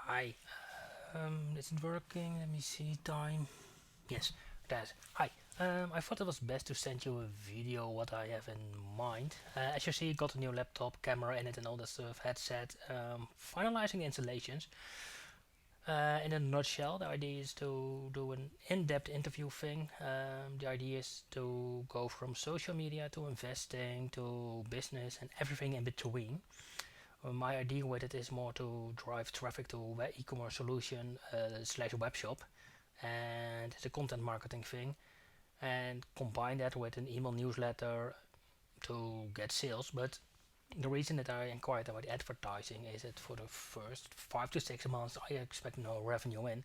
Hi. Is it working? Let me see. Time. Yes, that's. Hi. I thought it was best to send you a video what I have in mind. As you see, got a new laptop, camera in it, and all that stuff. Headset. Finalizing the installations. In a nutshell, the idea is to do an in-depth interview thing. The idea is to go from social media to investing to business and everything in between. My idea with it is more to drive traffic to the e-commerce solution slash web shop, and it's a content marketing thing, and combine that with an email newsletter to get sales. But the reason that I inquired about advertising is that for the first 5 to 6 months I expect no revenue in,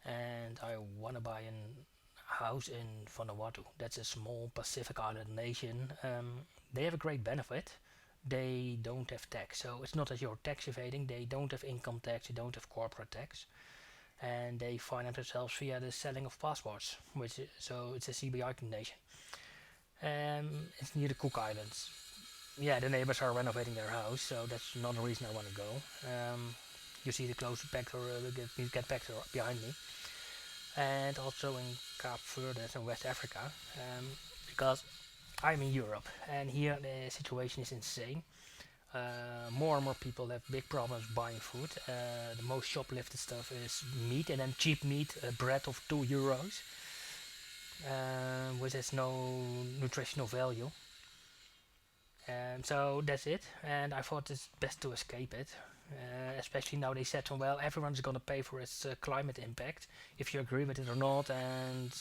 and I want to buy a house in Vanuatu. That's a small Pacific island nation. They have a great benefit. They don't have tax, so it's not that you're tax evading. They don't have income tax, they don't have corporate tax, and they finance themselves via the selling of passports, so it's a CBI nation. It's near the Cook Islands. Yeah, the neighbors are renovating their house, so that's another reason I want to go. You see the close back door, get back door behind me, and also in Cape Verde in West Africa, because I'm in Europe, and here the situation is insane. More and more people have big problems buying food. The most shoplifted stuff is meat, and then cheap meat, bread of €2, which has no nutritional value. So that's it, and I thought it's best to escape it. Especially now they said, well, everyone's gonna pay for its climate impact, if you agree with it or not, and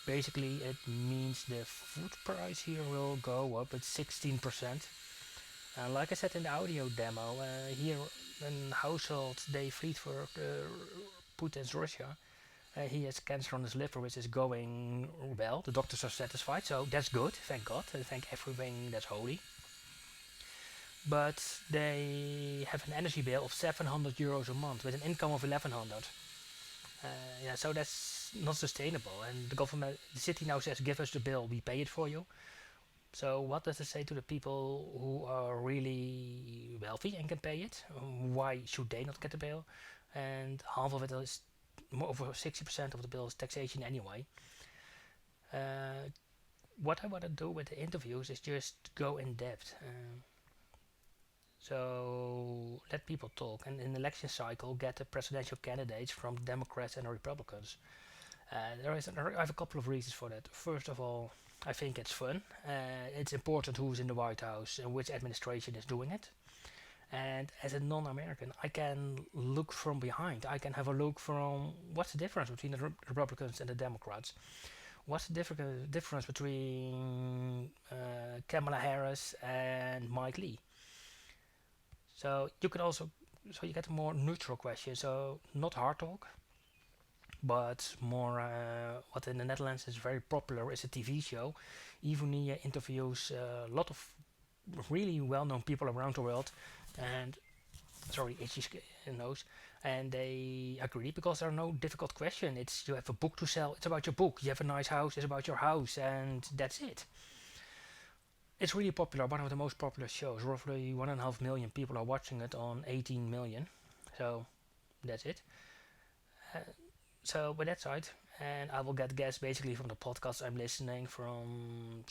basically it means the food price here will go up with 16%. Like I said in the audio demo, here in household they feed for Putin's Russia. He has cancer on his liver, which is going well. The doctors are satisfied, so that's good. Thank God. Thank everything that's holy. But they have an energy bill of €700 a month with an income of 1100. Yeah, so that's not sustainable. And the government, the city now says, give us the bill, we pay it for you. So what does it say to the people who are really wealthy and can pay it? Why should they not get the bill? And half of it is over 60% of the bill is taxation anyway. Uh, what I want to do with the interviews is just go in depth. So let people talk, and in the election cycle, get the presidential candidates from Democrats and Republicans. I have a couple of reasons for that. First of all, I think it's fun. It's important who's in the White House and which administration is doing it. And as a non-American, I can look from behind. I can have a look from what's the difference between the Republicans and the Democrats. What's the difference between Kamala Harris and Mike Lee? So you can also, so you get a more neutral question. So not hard talk, but more what in the Netherlands is very popular is a TV show. Ivonie interviews a lot of really well-known people around the world, and sorry, itchy nose, and they agree because there are no difficult question. It's you have a book to sell. It's about your book. You have a nice house. It's about your house, and that's it. It's really popular. One of the most popular shows. Roughly 1.5 million people are watching it on 18 million. So that's it. Uh, so with that side, and I will get guests basically from the podcast I'm listening from,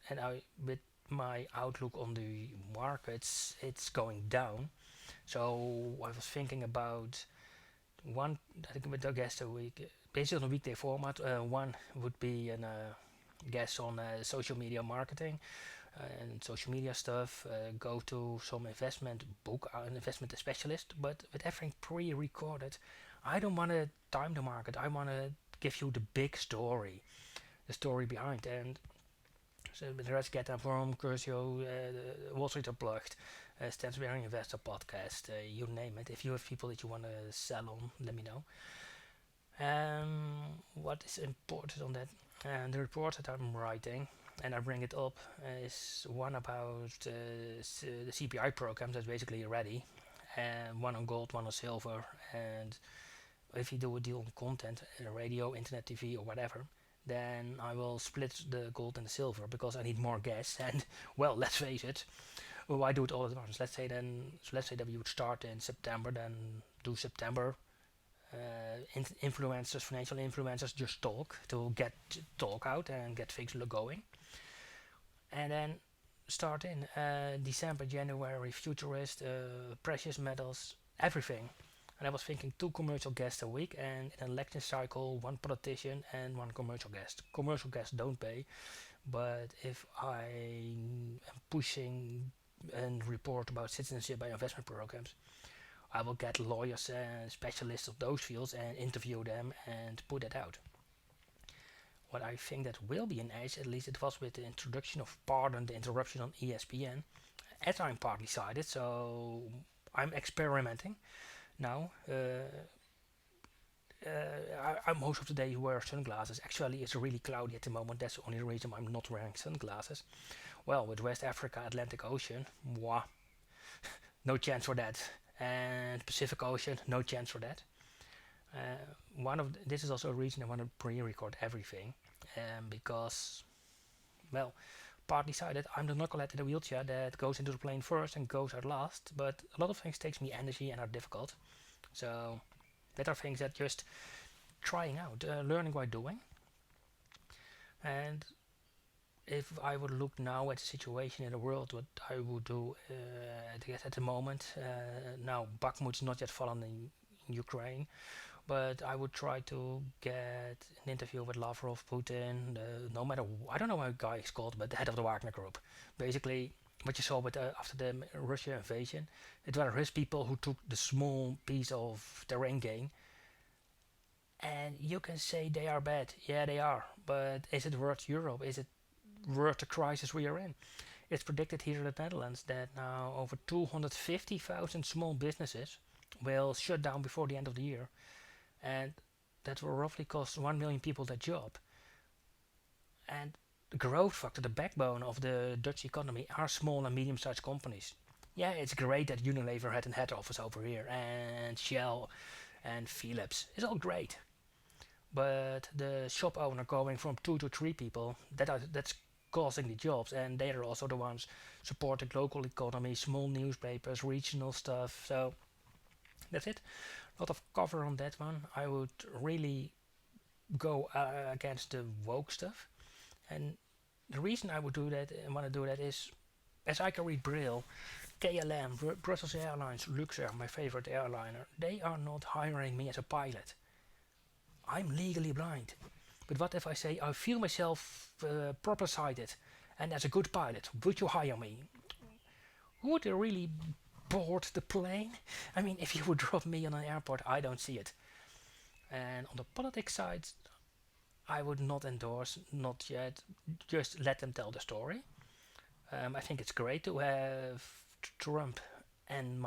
and I with my outlook on the markets, it's going down. So I was thinking about one, I think with the guest a week, based on a weekday format. One would be a guest on social media marketing and social media stuff. Go to some investment book, an investment specialist, but with everything pre-recorded. I don't want to time the market. I want to give you the big story, the story behind, and so the rest get them from Cursio, Wall Street Unplugged, Stansberry Investor Podcast, you name it. If you have people that you want to sell on, let me know. What is important on that? And the report that I'm writing, and I bring it up, is one about the CPI program that's basically ready, and one on gold, one on silver, and if you do a deal on content, radio, internet TV, or whatever, then I will split the gold and the silver because I need more gas. And well, let's face it, Well, why do it all at once? Let's say that we would start in September, then do September. Influencers, financial influencers, just talk to get talk out and get things going, and then start in December, January, futurist, precious metals, everything. And I was thinking 2 commercial guests a week, and in an election cycle, 1 politician and 1 commercial guest. Commercial guests don't pay, but if I am pushing and report about citizenship by investment programs, I will get lawyers and specialists of those fields and interview them and put it out. What I think that will be an edge, at least it was with the introduction of Pardon the Interruption on ESPN, as I'm partly sighted, so I'm experimenting now. I most of the day wear sunglasses. Actually, it's really cloudy at the moment. That's the only reason I'm not wearing sunglasses. Well, with West Africa, Atlantic Ocean, mwah, no chance for that. And Pacific Ocean, no chance for that. This is also a reason I want to pre-record everything, because, well, partly decided I'm the knucklehead in a wheelchair that goes into the plane first and goes out last. But a lot of things takes me energy and are difficult. So that are things that just trying out, learning by doing. And if I would look now at the situation in the world, what I would do, I guess at the moment, now Bakhmut is not yet fallen in Ukraine, but I would try to get an interview with Lavrov, Putin, no matter, I don't know how the guy is called, but the head of the Wagner Group. Basically, what you saw with after the Russia invasion, it were his people who took the small piece of their end gain. And you can say they are bad. Yeah, they are. But is it worth Europe? Is it worth the crisis we are in? It's predicted here in the Netherlands that now over 250,000 small businesses will shut down before the end of the year. And that will roughly cost 1 million people their job. And the growth factor, the backbone of the Dutch economy, are small and medium-sized companies. Yeah, it's great that Unilever had a head office over here, and Shell and Philips. It's all great. But the shop owner going from 2 to 3 people, that's causing the jobs, and they are also the ones supporting local economy, small newspapers, regional stuff. So that's it. A lot of cover on that one. I would really go against the woke stuff, and the reason I would do that and want to do that is, as I can read Braille, KLM, Brussels Airlines, Luxair, my favorite airliner, they are not hiring me as a pilot. I'm legally blind. But what if I say I feel myself proper sighted and as a good pilot, would you hire me? Would they really board the plane? I mean, if you would drop me on an airport, I don't see it. And on the politics side, I would not endorse, not yet, just let them tell the story. I think it's great to have Trump and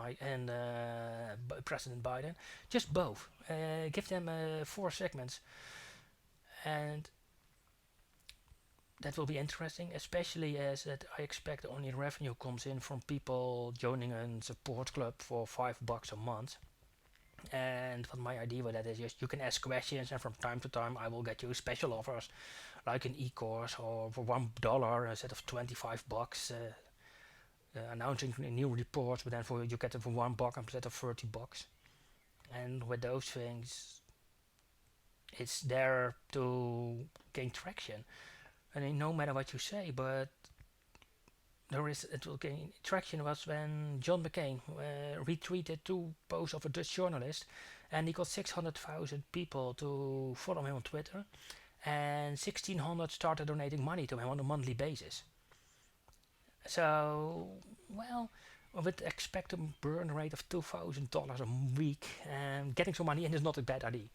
President Biden, just both. Give them 4 segments, and that will be interesting, especially as that I expect only revenue comes in from people joining a support club for $5 a month. And what my idea with that is just you can ask questions, and from time to time I will get you special offers, like an e-course or for $1 instead of $25. Announcing new reports, but then you get it for $1 instead of $30. And with those things, it's there to gain traction. I mean, no matter what you say, but it will gain traction. Was when John McCain retweeted 2 posts of a Dutch journalist, and he got 600,000 people to follow him on Twitter, and 1,600 started donating money to him on a monthly basis. So, well, with expected burn rate of $2,000 a week, and getting some money in is not a bad idea.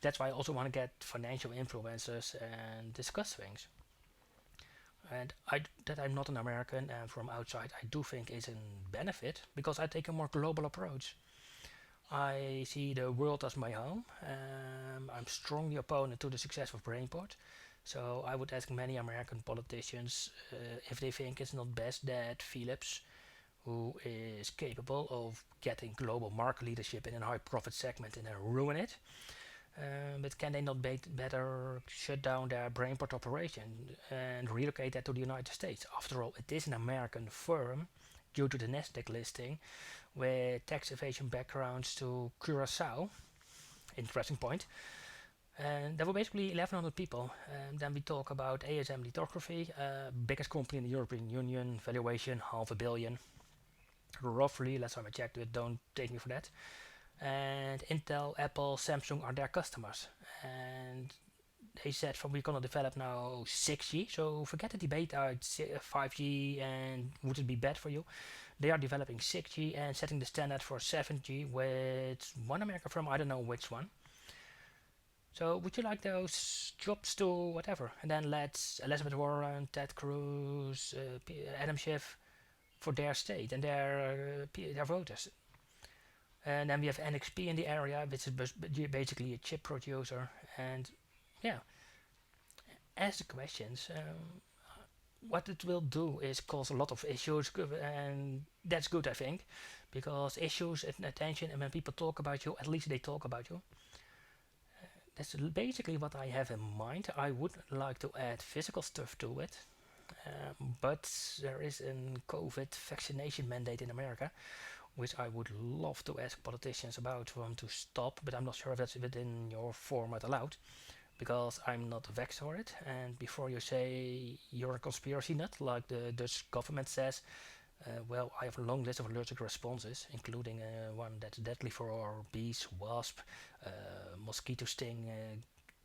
That's why I also want to get financial influencers and discuss things. And that I'm not an American and from outside, I do think is a benefit because I take a more global approach. I see the world as my home. I'm strongly opponent to the success of Brainport. So I would ask many American politicians if they think it's not best that Philips, who is capable of getting global market leadership in a high profit segment, and then ruin it. But can they not better shut down their Brainport operation and relocate that to the United States? After all, it is an American firm due to the Nasdaq listing with tax evasion backgrounds to Curacao. Interesting point. And there were basically 1,100 people. And then we talk about ASM Lithography, biggest company in the European Union, valuation $500 million. Roughly, last time I checked it, don't take me for that. And Intel, Apple, Samsung are their customers. And they said from we're gonna develop now 6G, so forget the debate about 5G and would it be bad for you. They are developing 6G and setting the standard for 7G with one American firm, I don't know which one. So would you like those jobs to whatever? And then let's Elizabeth Warren, Ted Cruz, Adam Schiff for their state and their voters. And then we have NXP in the area, which is basically a chip producer. And yeah, ask the questions. What it will do is cause a lot of issues, and that's good, I think, because issues and attention, and when people talk about you, at least they talk about you. That's basically what I have in mind. I would like to add physical stuff to it, but there is a COVID vaccination mandate in America, which I would love to ask politicians about for them to stop, but I'm not sure if that's within your format allowed, because I'm not vexed for it. And before you say you're a conspiracy nut, like the Dutch government says, well, I have a long list of allergic responses, including one that's deadly for bees, wasp, mosquito sting,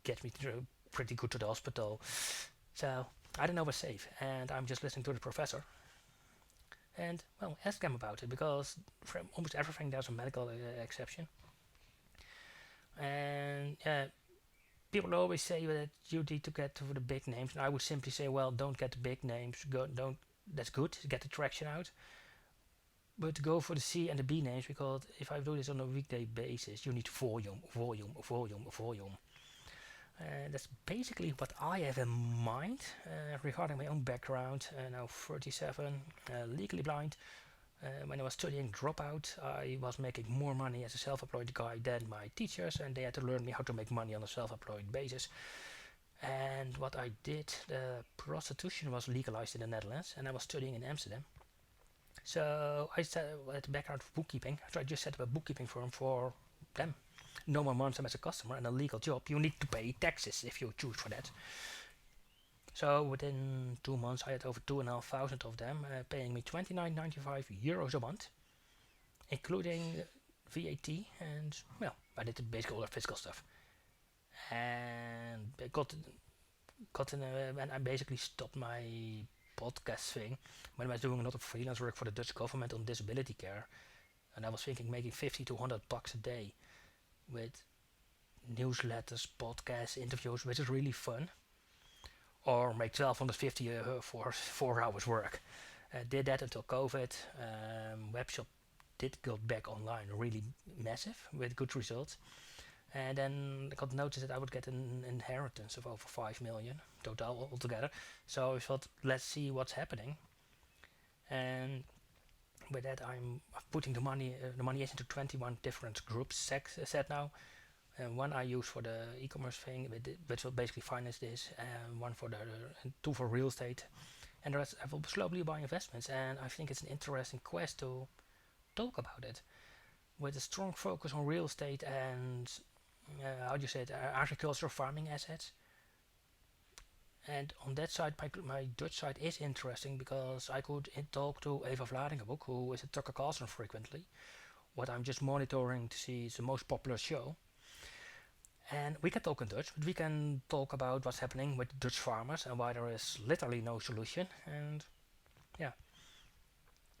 get me through pretty good to the hospital. So I don't know what's safe, and I'm just listening to the professor. And well, ask them about it, because for almost everything there's a medical exception. And people always say that you need to get to the big names, and I would simply say, well, don't get the big names. Don't. That's good. Get the traction out, but go for the C and the B names, because if I do this on a weekday basis, you need volume, volume, volume, volume. That's basically what I have in mind regarding my own background. Now 37, legally blind. When I was studying dropout, I was making more money as a self-employed guy than my teachers, and they had to learn me how to make money on a self-employed basis. And what I did, prostitution was legalized in the Netherlands, and I was studying in Amsterdam. So I had the background of bookkeeping, so I just set up a bookkeeping firm for them. No one wants them as a customer, and a legal job, you need to pay taxes if you choose for that. So within 2 months, I had over 2,500 of them, paying me €29.95 a month, including VAT, and well, I did basically all the physical stuff. And I got in when I basically stopped my podcast thing when I was doing a lot of freelance work for the Dutch government on disability care, and I was thinking making 50 to 100 bucks a day with newsletters, podcasts, interviews, which is really fun, or make 1,250 for 4 hours work. Did that until COVID. Webshop did go back online really massive with good results. And then I got notice that I would get an inheritance of over 5 million total altogether. So I thought, let's see what's happening. And with that, I'm putting the money is into 21 different groups set now. And one I use for the e-commerce thing, which will basically finance this, and one for two for real estate, and the rest I will slowly buy investments. And I think it's an interesting quest to talk about it, with a strong focus on real estate and how do you say it, agricultural farming assets. And on that side, my Dutch side is interesting, because I could talk to Eva Vladingenboek, who is at Tucker Carlson frequently. What I'm just monitoring to see is the most popular show. And we can talk in Dutch, but we can talk about what's happening with Dutch farmers and why there is literally no solution. And yeah,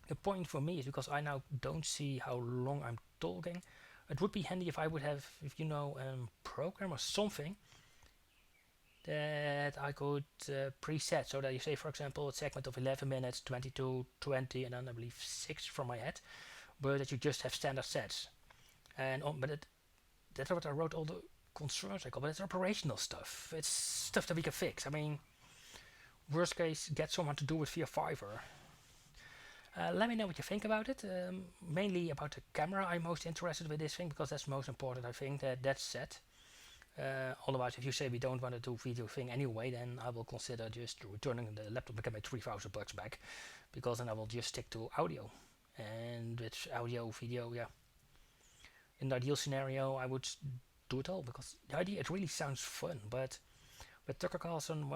the point for me is, because I now don't see how long I'm talking, it would be handy if I would have, if you know, a program or something that I could preset, so that you say, for example, a segment of 11 minutes, 22, 20, and then I believe 6 from my head, but that you just have standard sets. And that's what I wrote all the concerns I got, but it's operational stuff. It's stuff that we can fix. I mean, worst case, get someone to do it via Fiverr. Let me know what you think about it. Mainly about the camera, I'm most interested with this thing, because that's most important. I think that's set. Otherwise, if you say we don't want to do video thing anyway, then I will consider just returning the laptop and get my $3,000 back, because then I will just stick to audio. And with audio, video, yeah. In the ideal scenario, I would do it all, because the idea, it really sounds fun, but with Tucker Carlson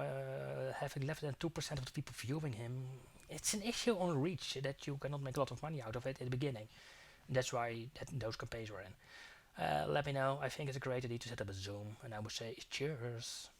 having less than 2% of the people viewing him, it's an issue on reach that you cannot make a lot of money out of it in the beginning. And that's why those campaigns were in. Let me know. I think it's a great idea to set up a Zoom, and I would say cheers.